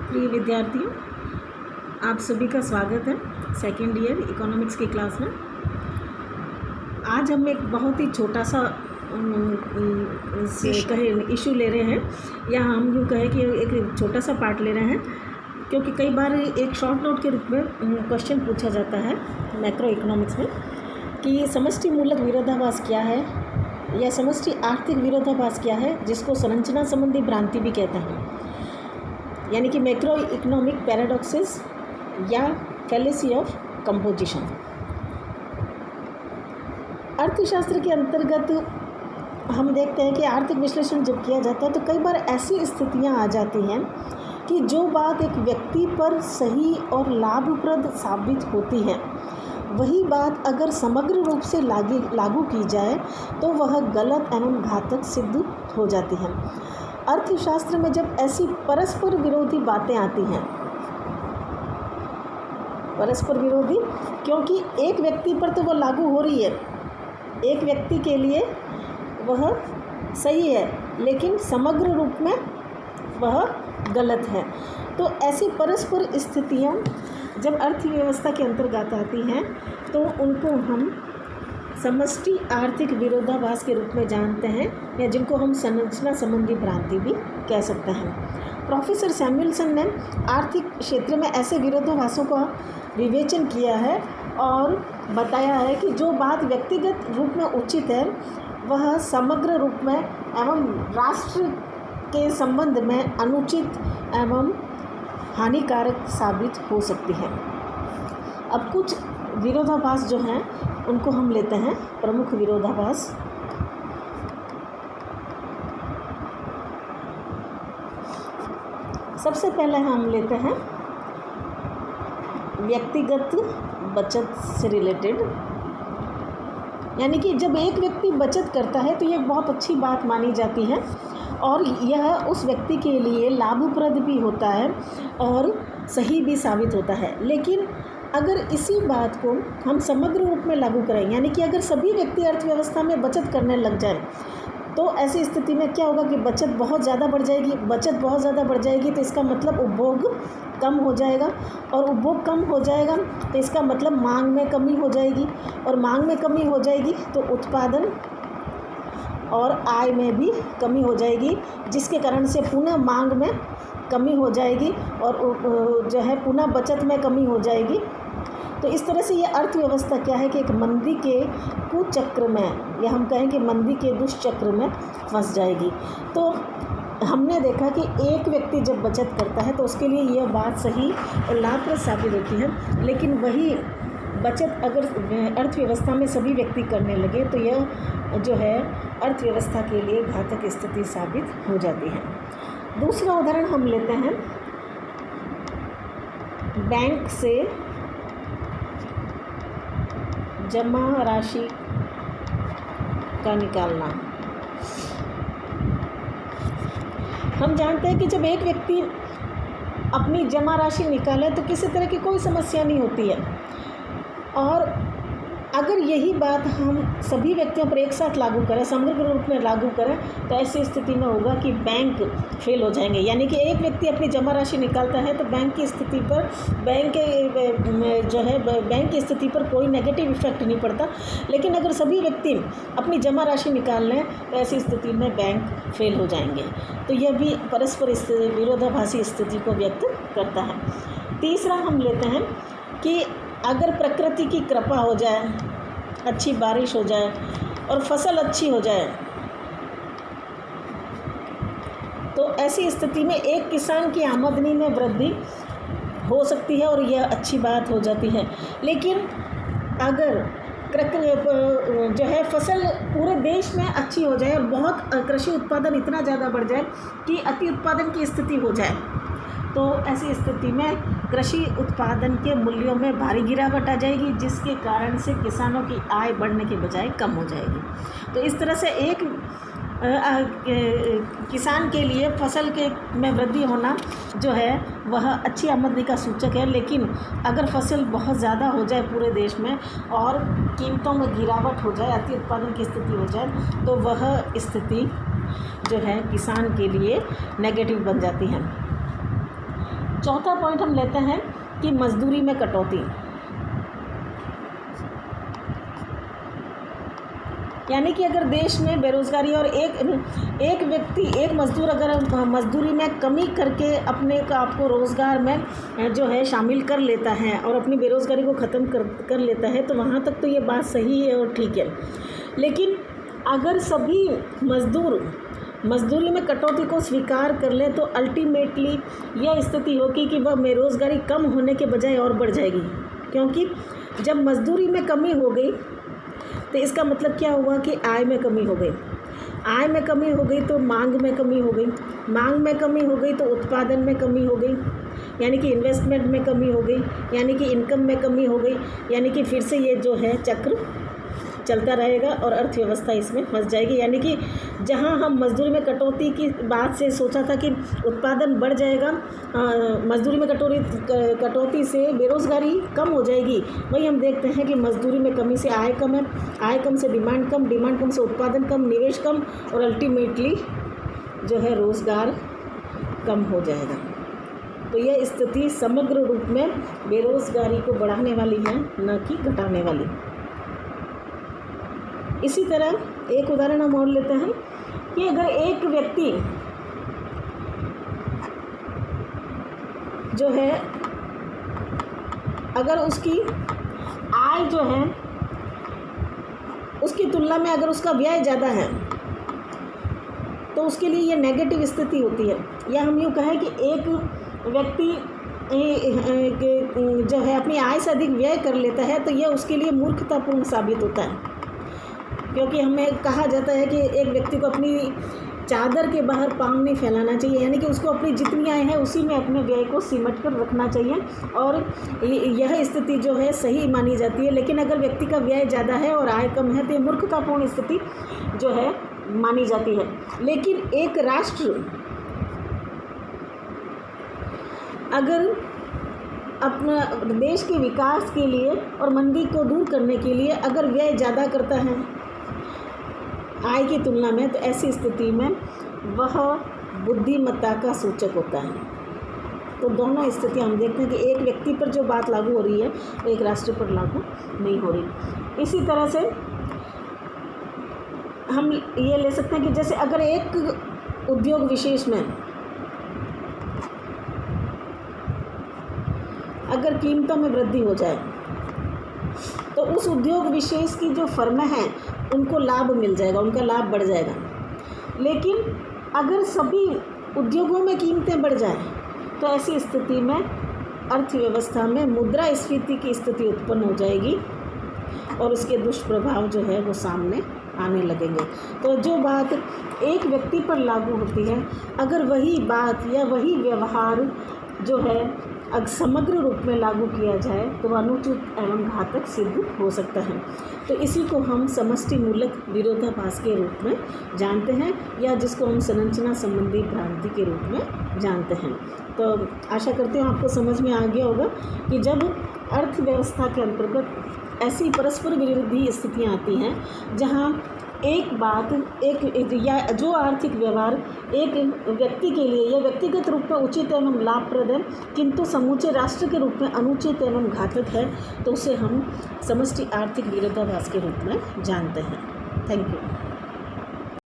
प्रिय विद्यार्थियों, आप सभी का स्वागत है सेकेंड ईयर इकोनॉमिक्स की क्लास में। आज हम एक बहुत ही छोटा सा इशू ले रहे हैं, या हम यूँ कहें कि एक छोटा सा पार्ट ले रहे हैं, क्योंकि कई बार एक शॉर्ट नोट के रूप में क्वेश्चन पूछा जाता है मैक्रो इकोनॉमिक्स में कि समष्टि मूलक विरोधाभास क्या है, या समष्टि आर्थिक विरोधाभास क्या है, जिसको संरचना संबंधी भ्रांति भी कहते हैं, यानी कि मैक्रो इकोनॉमिक पैराडॉक्सेस या फैलेसी ऑफ कंपोजिशन। अर्थशास्त्र के अंतर्गत हम देखते हैं कि आर्थिक विश्लेषण जब किया जाता है तो कई बार ऐसी स्थितियां आ जाती हैं कि जो बात एक व्यक्ति पर सही और लाभप्रद साबित होती है, वही बात अगर समग्र रूप से लागू की जाए तो वह गलत एवं घातक सिद्ध हो जाती है। अर्थशास्त्र में जब ऐसी परस्पर विरोधी बातें आती हैं, परस्पर विरोधी क्योंकि एक व्यक्ति पर तो वह लागू हो रही है, एक व्यक्ति के लिए वह सही है लेकिन समग्र रूप में वह गलत है। तो ऐसी परस्पर स्थितियां जब अर्थव्यवस्था के अंतर्गत आती हैं तो उनको हम समष्टि आर्थिक विरोधाभास के रूप में जानते हैं, या जिनको हम संरचना संबंधी भ्रांति भी कह सकते हैं। प्रोफेसर सैमुएल्सन ने आर्थिक क्षेत्र में ऐसे विरोधाभासों का विवेचन किया है और बताया है कि जो बात व्यक्तिगत रूप में उचित है वह समग्र रूप में एवं राष्ट्र के संबंध में अनुचित एवं हानिकारक साबित हो सकती है। अब कुछ विरोधाभास जो हैं उनको हम लेते हैं। प्रमुख विरोधाभास, सबसे पहले हम लेते हैं व्यक्तिगत बचत से रिलेटेड, यानी कि जब एक व्यक्ति बचत करता है तो ये बहुत अच्छी बात मानी जाती है और यह उस व्यक्ति के लिए लाभप्रद भी होता है और सही भी साबित होता है। लेकिन अगर इसी बात को हम समग्र रूप में लागू करें, यानी कि अगर सभी व्यक्ति अर्थव्यवस्था में बचत करने लग जाए तो ऐसी स्थिति में क्या होगा कि बचत बहुत ज़्यादा बढ़ जाएगी। बचत बहुत ज़्यादा बढ़ जाएगी तो इसका मतलब उपभोग कम हो जाएगा, और उपभोग कम हो जाएगा तो इसका मतलब मांग में कमी हो जाएगी, और मांग में कमी हो जाएगी तो उत्पादन और आय में भी कमी हो जाएगी, जिसके कारण से पुनः मांग में कमी हो जाएगी और जो है पुनः बचत में कमी हो जाएगी। तो इस तरह से ये अर्थव्यवस्था क्या है कि एक मंदी के कुचक्र में, या हम कहें कि मंदी के दुष्चक्र में फंस जाएगी। तो हमने देखा कि एक व्यक्ति जब बचत करता है तो उसके लिए यह बात सही और लाभप्रद साबित होती है, लेकिन वही बचत अगर अर्थव्यवस्था में सभी व्यक्ति करने लगे तो यह जो है अर्थव्यवस्था के लिए घातक स्थिति साबित हो जाती है। दूसरा उदाहरण हम लेते हैं बैंक से जमा राशि का निकालना। हम जानते हैं कि जब एक व्यक्ति अपनी जमा राशि निकाले तो किसी तरह की कोई समस्या नहीं होती है, और अगर यही बात हम सभी व्यक्तियों पर एक साथ लागू करें, समग्र रूप में लागू करें, तो ऐसी स्थिति में होगा कि बैंक फेल हो जाएंगे। यानी कि एक व्यक्ति अपनी जमा राशि निकालता है तो बैंक की स्थिति पर बैंक की स्थिति पर कोई नेगेटिव इफेक्ट नहीं पड़ता, लेकिन अगर सभी व्यक्ति अपनी जमा राशि निकाल लें तो ऐसी स्थिति में बैंक फेल हो जाएंगे। तो यह भी परस्पर विरोधाभासी स्थिति को व्यक्त करता है। तीसरा हम लेते हैं कि अगर प्रकृति की कृपा हो जाए, अच्छी बारिश हो जाए और फसल अच्छी हो जाए, तो ऐसी स्थिति में एक किसान की आमदनी में वृद्धि हो सकती है और यह अच्छी बात हो जाती है। लेकिन अगर जो है फसल पूरे देश में अच्छी हो जाए और बहुत कृषि उत्पादन इतना ज़्यादा बढ़ जाए कि अति उत्पादन की स्थिति हो जाए, तो ऐसी स्थिति में कृषि उत्पादन के मूल्यों में भारी गिरावट आ जाएगी, जिसके कारण से किसानों की आय बढ़ने के बजाय कम हो जाएगी। तो इस तरह से एक किसान के लिए फसल के में वृद्धि होना जो है वह अच्छी आमदनी का सूचक है, लेकिन अगर फसल बहुत ज़्यादा हो जाए पूरे देश में और कीमतों में गिरावट हो जाए, अति उत्पादन की स्थिति हो जाए, तो वह स्थिति जो है किसान के लिए नेगेटिव बन जाती है। चौथा पॉइंट हम लेते हैं कि मजदूरी में कटौती, यानी कि अगर देश में बेरोज़गारी और एक व्यक्ति, एक मज़दूर अगर मज़दूरी में कमी करके अपने आप को रोज़गार में जो है शामिल कर लेता है और अपनी बेरोज़गारी को ख़त्म कर लेता है, तो वहाँ तक तो ये बात सही है और ठीक है। लेकिन अगर सभी मज़दूर मज़दूरी में कटौती को स्वीकार कर ले तो अल्टीमेटली यह स्थिति होगी कि वह बेरोज़गारी कम होने के बजाय और बढ़ जाएगी, क्योंकि जब मज़दूरी में कमी हो गई तो इसका मतलब क्या हुआ कि आय में कमी हो गई। आय में कमी हो गई तो मांग में कमी हो गई, मांग में कमी हो गई तो उत्पादन में कमी हो गई, यानी कि इन्वेस्टमेंट में कमी हो गई, यानी कि इनकम में कमी हो गई, यानी कि फिर से ये जो है चक्र चलता रहेगा और अर्थव्यवस्था इसमें फंस जाएगी। यानी कि जहां हम मजदूरी में कटौती की बात से सोचा था कि उत्पादन बढ़ जाएगा, मजदूरी में कटौती से बेरोज़गारी कम हो जाएगी, वही हम देखते हैं कि मजदूरी में कमी से आय कम है, आय कम से डिमांड कम, डिमांड कम से उत्पादन कम, निवेश कम और अल्टीमेटली जो है रोज़गार कम हो जाएगा। तो यह स्थिति समग्र रूप में बेरोज़गारी को बढ़ाने वाली है, न कि घटाने वाली। इसी तरह एक उदाहरण हम और लेते हैं कि अगर एक व्यक्ति जो है, अगर उसकी आय जो है उसकी तुलना में अगर उसका व्यय ज़्यादा है तो उसके लिए ये नेगेटिव स्थिति होती है। या हम यूँ कहें कि एक व्यक्ति जो है अपनी आय से अधिक व्यय कर लेता है तो यह उसके लिए मूर्खतापूर्ण साबित होता है, क्योंकि हमें कहा जाता है कि एक व्यक्ति को अपनी चादर के बाहर पाँव नहीं फैलाना चाहिए, यानी कि उसको अपनी जितनी आय है उसी में अपने व्यय को सिमट कर रखना चाहिए और यह स्थिति जो है सही मानी जाती है। लेकिन अगर व्यक्ति का व्यय ज़्यादा है और आय कम है तो ये मूर्खतापूर्ण स्थिति जो है मानी जाती है। लेकिन एक राष्ट्र अगर अपना देश के विकास के लिए और मंदी को दूर करने के लिए अगर व्यय ज़्यादा करता है आय की तुलना में, तो ऐसी स्थिति में वह बुद्धिमत्ता का सूचक होता है। तो दोनों स्थिति हम देखते हैं कि एक व्यक्ति पर जो बात लागू हो रही है एक राष्ट्र पर लागू नहीं हो रही। इसी तरह से हम ये ले सकते हैं कि जैसे अगर एक उद्योग विशेष में अगर कीमतों में वृद्धि हो जाए तो उस उद्योग विशेष की जो फर्में हैं उनको लाभ मिल जाएगा, उनका लाभ बढ़ जाएगा। लेकिन अगर सभी उद्योगों में कीमतें बढ़ जाएं तो ऐसी स्थिति में अर्थव्यवस्था में मुद्रास्फीति की स्थिति उत्पन्न हो जाएगी और उसके दुष्प्रभाव जो है वो सामने आने लगेंगे। तो जो बात एक व्यक्ति पर लागू होती है, अगर वही बात या वही व्यवहार जो है अगर समग्र रूप में लागू किया जाए तो अनुचित एवं घातक सिद्ध हो सकता है। तो इसी को हम समष्टि मूलक विरोधाभास के रूप में जानते हैं, या जिसको हम संरचना संबंधी भ्रांति के रूप में जानते हैं। तो आशा करती हूँ आपको समझ में आ गया होगा कि जब अर्थव्यवस्था के अंतर्गत ऐसी परस्पर विरोधी स्थितियाँ आती हैं जहाँ एक बात या जो आर्थिक व्यवहार एक व्यक्ति के लिए या व्यक्तिगत रूप में उचित एवं लाभप्रद है किंतु समूचे राष्ट्र के रूप में अनुचित एवं घातक है, तो उसे हम समष्टि आर्थिक विरोधाभास के रूप में जानते हैं। Thank you.